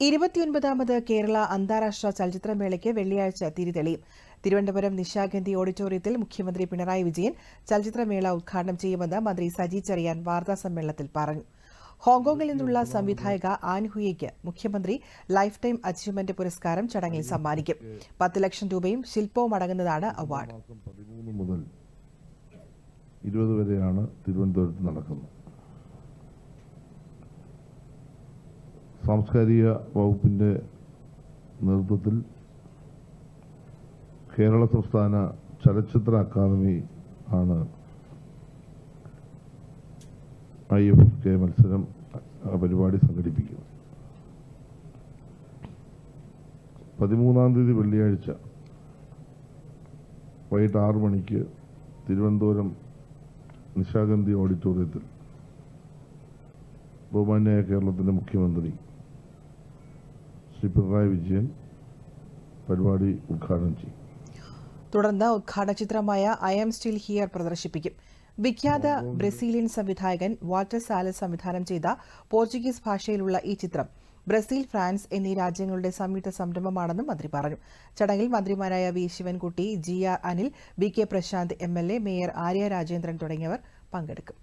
29ാമത് കേരള അന്താരാഷ്ട്ര ചലച്ചിത്രമേളയ്ക്ക് വെള്ളിയാഴ്ച തിരിതെളിയും. തിരുവനന്തപുരം നിശാഗന്ധി ഓഡിറ്റോറിയത്തിൽ മുഖ്യമന്ത്രി പിണറായി വിജയൻ ചലച്ചിത്രമേള ഉദ്ഘാടനം ചെയ്യുമെന്ന് മന്ത്രി സജി ചെറിയാൻ വാർത്താസമ്മേളനത്തിൽ പറഞ്ഞു. ഹോങ്കോങ്ങിൽ നിന്നുള്ള സംവിധായക ആൻ ഹുയയ്ക്ക് മുഖ്യമന്ത്രി ലൈഫ് ടൈം അച്ചീവ്മെന്റ് പുരസ്കാരം ചടങ്ങിൽ സമ്മാനിക്കും. 10 ലക്ഷം രൂപയും ശില്പവും അടങ്ങുന്നതാണ് അവാർഡ്. 13 മുതൽ 20 വരെയാണ് തിരുവനന്തപുരത്ത് നടക്കുന്നത്. സാംസ്കാരിക വകുപ്പിന്റെ നേതൃത്വത്തിൽ കേരള സംസ്ഥാന ചലച്ചിത്ര അക്കാദമി ആണ് IFFK മത്സരം പരിപാടി സംഘടിപ്പിക്കുന്നത്. 13-ാം തീയതി വെള്ളിയാഴ്ച വൈകിട്ട് 6 മണിക്ക് തിരുവനന്തപുരം നിശാഗന്ധി ഓഡിറ്റോറിയത്തിൽ ബഹുമാന്യായ കേരളത്തിന്റെ മുഖ്യമന്ത്രി ശ്രീ പിണറായി വിജയൻ പരിപാടി ഉദ്ഘാടനം ചെയ്യും. തുടർന്ന് ഉദ്ഘാടന ചിത്രമായ ഐ ആം സ്റ്റിൽ ഹിയർ പ്രദർശിപ്പിക്കും. വിഖ്യാത ബ്രസീലിയൻ സംവിധായകൻ വാൾട്ടർ സാലസ് സംവിധാനം ചെയ്ത പോർച്ചുഗീസ് ഭാഷയിലുള്ള ഈ ചിത്രം ബ്രസീൽ, ഫ്രാൻസ് എന്നീ രാജ്യങ്ങളുടെ സംയുക്ത സംരംഭമാണെന്നും മന്ത്രി പറഞ്ഞു. ചടങ്ങിൽ മന്ത്രിമാരായ V Sivankutty, GR Anil, BK Prashanth MLA, mayor Arya Rajendran തുടങ്ങിയവർ പങ്കെടുക്കും.